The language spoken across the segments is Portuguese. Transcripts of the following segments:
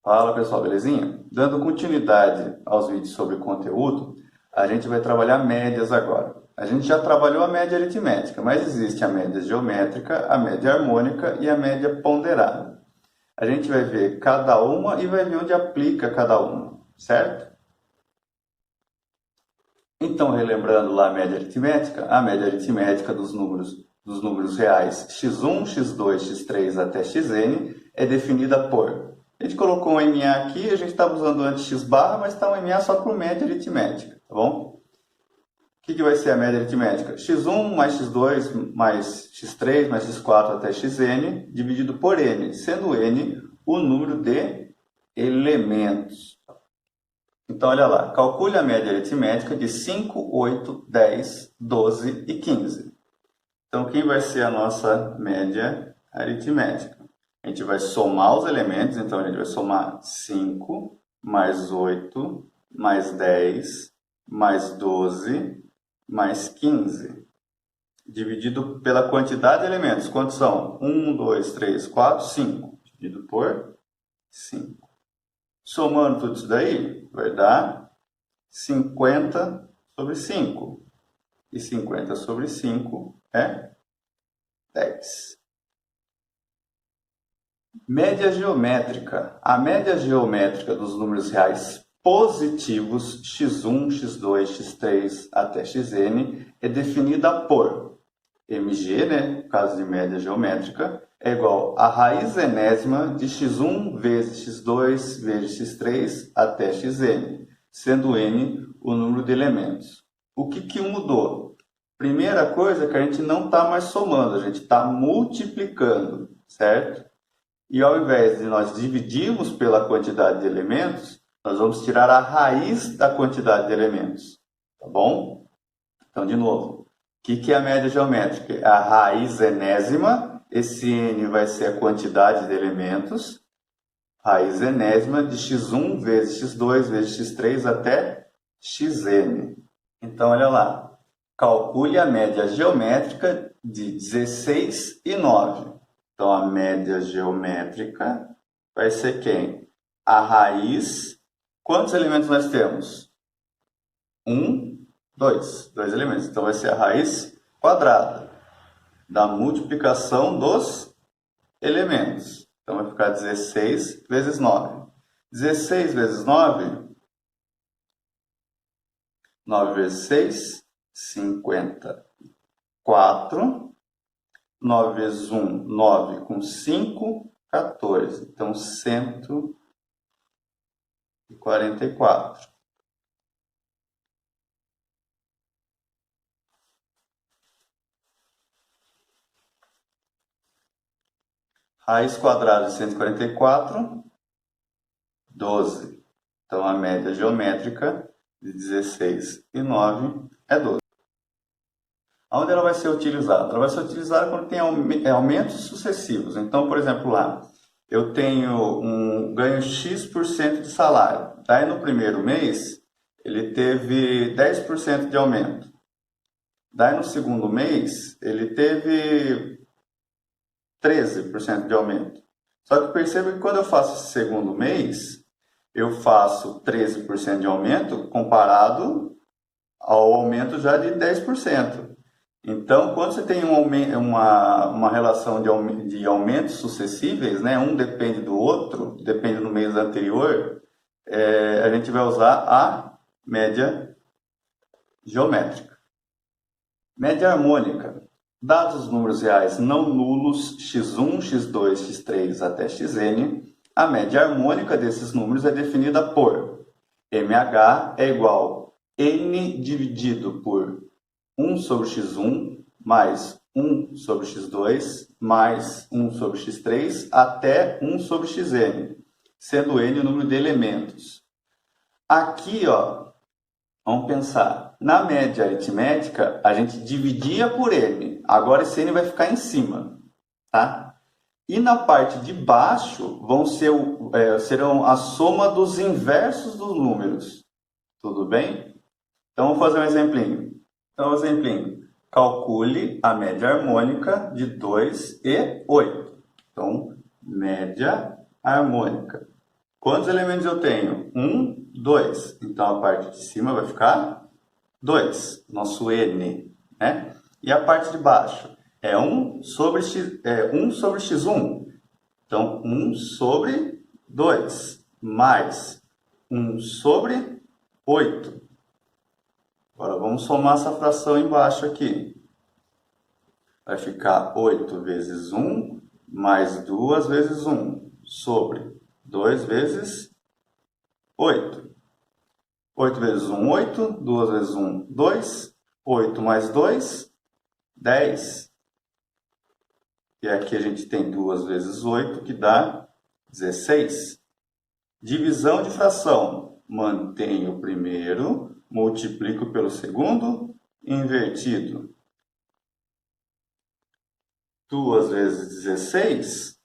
Fala pessoal, belezinha? Dando continuidade aos vídeos sobre conteúdo, a gente vai trabalhar médias agora. A gente já trabalhou a média aritmética, mas existe a média geométrica, a média harmônica e a média ponderada. A gente vai ver cada uma e vai ver onde aplica cada uma, certo? Então, relembrando lá a média aritmética dos números reais x1, x2, x3 até xn é definida por... A gente colocou um MA aqui, a gente estava usando antes x barra, mas está um MA só por média aritmética, tá bom? O que vai ser a média aritmética? x1 mais x2 mais x3 mais x4 até xn dividido por n, sendo n o número de elementos. Então, olha lá, calcule a média aritmética de 5, 8, 10, 12 e 15. Então, quem vai ser a nossa média aritmética? A gente vai somar os elementos, então a gente vai somar 5, mais 8, mais 10, mais 12, mais 15. Dividido pela quantidade de elementos. Quantos são? 1, 2, 3, 4, 5. Dividido por 5. Somando tudo isso daí, vai dar 50 sobre 5. E 50 sobre 5 é 10. Média geométrica. A média geométrica dos números reais positivos x1, x2, x3 até xn é definida por mg, no caso de média geométrica, é igual a raiz enésima de x1 vezes x2 vezes x3 até xn, sendo n o número de elementos. O que mudou? Primeira coisa é que a gente não está mais somando, a gente está multiplicando, certo? E ao invés de nós dividirmos pela quantidade de elementos, nós vamos tirar a raiz da quantidade de elementos, tá bom? Então, de novo, o que é a média geométrica? A raiz enésima, esse n vai ser a quantidade de elementos, raiz enésima de x1 vezes x2 vezes x3 até xn. Então, olha lá, calcule a média geométrica de 16 e 9. Então, a média geométrica vai ser quem? A raiz. Quantos elementos nós temos? 1, 2. 2 elementos. Então, vai ser a raiz quadrada da multiplicação dos elementos. Então, vai ficar 16 vezes 9. 16 vezes 9. 9 vezes 6, 54. 9 vezes 1, 9 com 5, 14. Então, 144. Raiz quadrada de 144, 12. Então, a média geométrica de 16 e 9 é 12. Onde ela vai ser utilizada? Ela vai ser utilizada quando tem aumentos sucessivos. Então, por exemplo, lá, eu ganho X% de salário. Daí, no primeiro mês, ele teve 10% de aumento. Daí, no segundo mês, ele teve 13% de aumento. Só que perceba que quando eu faço esse segundo mês, eu faço 13% de aumento comparado ao aumento já de 10%. Então, quando você tem uma relação de aumentos sucessíveis, né, um depende do outro, depende do mês anterior, a gente vai usar a média geométrica. Média harmônica. Dados os números reais não nulos x1, x2, x3 até xn, a média harmônica desses números é definida por mh é igual a n dividido por 1 sobre x1 mais 1 sobre x2 mais 1 sobre x3 até 1 sobre xn, sendo n o número de elementos. Aqui, ó, vamos pensar, na média aritmética, a gente dividia por n, agora esse n vai ficar em cima, tá? E na parte de baixo serão a soma dos inversos dos números, tudo bem? Então, vamos fazer um exemplinho. Então, exemplinho, calcule a média harmônica de 2 e 8. Então, média harmônica. Quantos elementos eu tenho? 1, 2. Então, a parte de cima vai ficar 2, nosso N, né? E a parte de baixo é 1 sobre x1. Então, 1 sobre 2 mais 1 sobre 8. Agora, vamos somar essa fração embaixo aqui. Vai ficar 8 vezes 1 mais 2 vezes 1 sobre 2 vezes 8. 8 vezes 1, 8. 2 vezes 1, 2. 8 mais 2, 10. E aqui a gente tem 2 vezes 8, que dá 16. Divisão de fração. Mantenho o primeiro, multiplico pelo segundo, invertido. 2 vezes 16,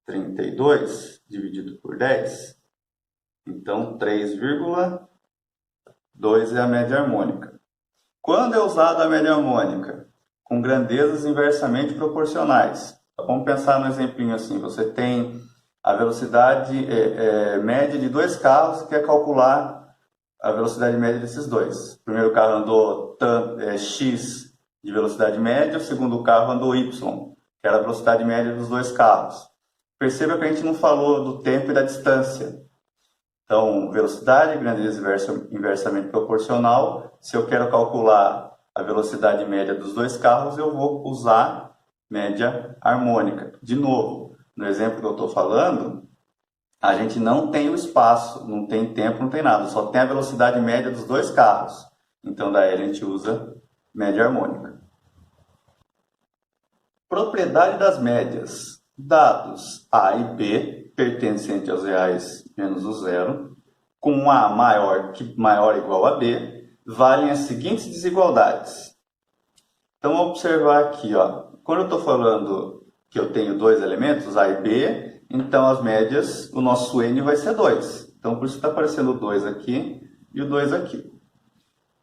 32, dividido por 10. Então, 3,2 é a média harmônica. Quando é usada a média harmônica? Com grandezas inversamente proporcionais. Então, vamos pensar no exemplinho assim. Você tem a velocidade média de dois carros e quer calcular a velocidade média desses dois. O primeiro carro andou x de velocidade média, o segundo carro andou y, que era a velocidade média dos dois carros. Perceba que a gente não falou do tempo e da distância. Então, velocidade, grandeza inversamente proporcional. Se eu quero calcular a velocidade média dos dois carros, eu vou usar média harmônica. De novo, no exemplo que eu estou falando, a gente não tem o espaço, não tem tempo, não tem nada. Só tem a velocidade média dos dois carros. Então, daí a gente usa média harmônica. Propriedade das médias. Dados A e B, pertencentes aos reais menos o zero, com A maior ou igual a B, valem as seguintes desigualdades. Então, vamos observar aqui, ó. Quando eu estou falando que eu tenho dois elementos, A e B, então as médias, o nosso N vai ser 2. Então, por isso está aparecendo o 2 aqui e o 2 aqui.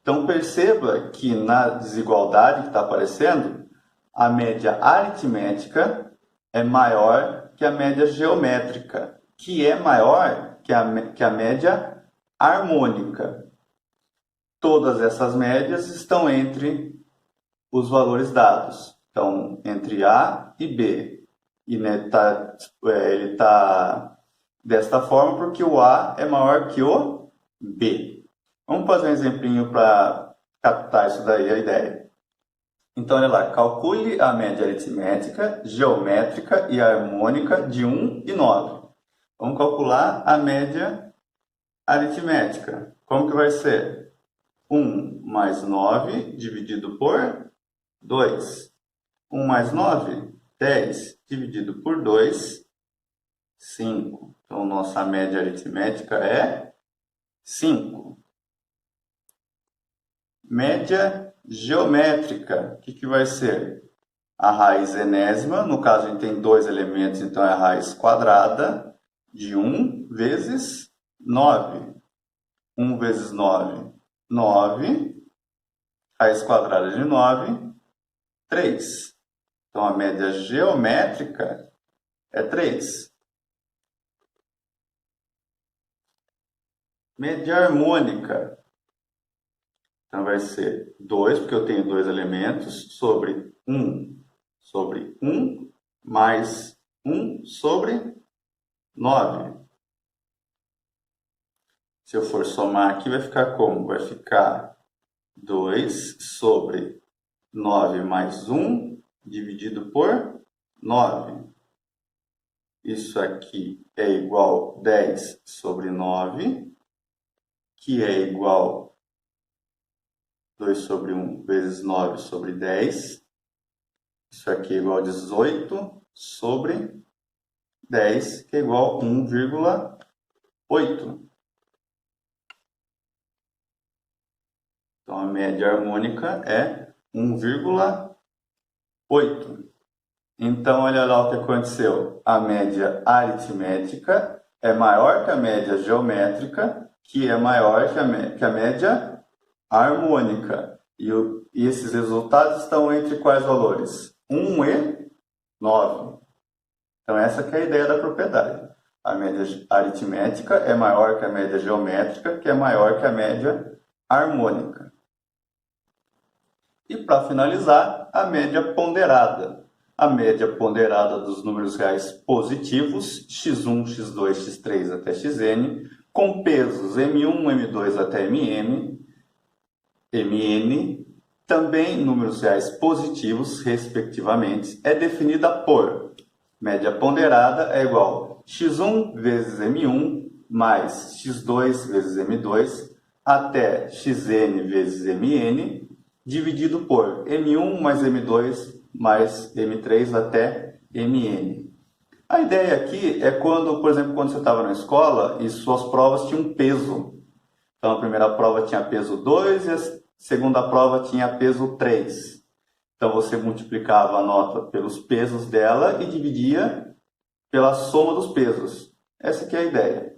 Então, perceba que na desigualdade que está aparecendo, a média aritmética é maior que a média geométrica, que é maior que a média harmônica. Todas essas médias estão entre os valores dados. Então, entre A e B. E ele está desta forma porque o A é maior que o B. Vamos fazer um exemplinho para captar isso daí, a ideia. Então, olha lá, calcule a média aritmética, geométrica e harmônica de 1 e 9. Vamos calcular a média aritmética. Como que vai ser? 1 mais 9 dividido por 2. 1 mais 9, 10 dividido por 2, 5. Então, nossa média aritmética é 5. Média geométrica, o que vai ser? A raiz enésima, no caso a gente tem dois elementos, então é a raiz quadrada de 1 vezes 9. 1 vezes 9, 9. Raiz quadrada de 9, 3. Então a média geométrica é 3. Média harmônica. Então vai ser 2, porque eu tenho dois elementos, sobre 1 mais 1 sobre 9. Se eu for somar aqui, vai ficar como? Vai ficar 2 sobre 9 mais 1 dividido por 9. Isso aqui é igual a 10 sobre 9, que é igual a 2 sobre 1 vezes 9 sobre 10. Isso aqui é igual a 18 sobre 10, que é igual a 1,8. Então, a média harmônica é 1,8. Então, olha lá o que aconteceu. A média aritmética é maior que a média geométrica, que é maior que a média harmônica. E esses resultados estão entre quais valores? 1 e 9. Então, essa que é a ideia da propriedade. A média aritmética é maior que a média geométrica, que é maior que a média harmônica. E para finalizar, a média ponderada. A média ponderada dos números reais positivos, x1, x2, x3 até xn, com pesos m1, m2 até mm, mn, também números reais positivos, respectivamente, é definida por média ponderada é igual a x1 vezes m1 mais x2 vezes m2 até xn vezes mn, dividido por m1 mais m2 mais m3 até mn. A ideia aqui é quando, por exemplo, quando você estava na escola e suas provas tinham peso. Então, a primeira prova tinha peso 2 e a segunda prova tinha peso 3. Então, você multiplicava a nota pelos pesos dela e dividia pela soma dos pesos. Essa aqui é a ideia.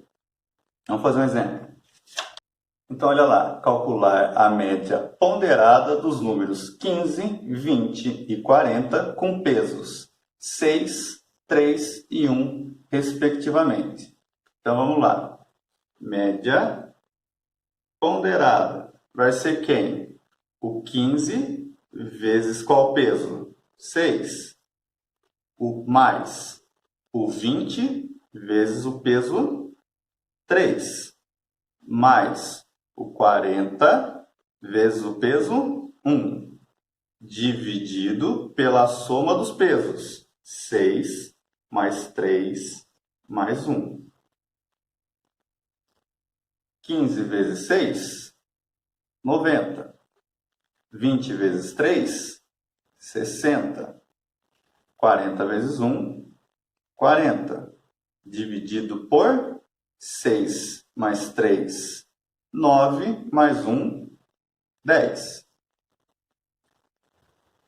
Vamos fazer um exemplo. Então, olha lá, calcular a média ponderada dos números 15, 20 e 40 com pesos 6, 3 e 1, respectivamente. Então, vamos lá. Média ponderada vai ser quem? O 15 vezes qual peso? 6. O mais o 20 vezes o peso 3. Mais o 40 vezes o peso 1, dividido pela soma dos pesos, 6 mais 3 mais 1. 15 vezes 6, 90. 20 vezes 3, 60. 40 vezes 1, 40. Dividido por 6 mais 3, 9 mais 1, 10.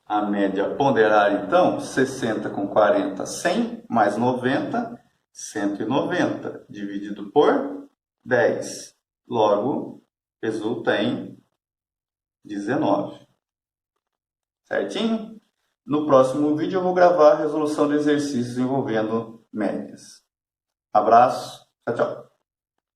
A média ponderada, então, 60 com 40, 100, mais 90, 190, dividido por 10. Logo, resulta em 19. Certinho? No próximo vídeo eu vou gravar a resolução de exercícios envolvendo médias. Abraço, tchau, tchau.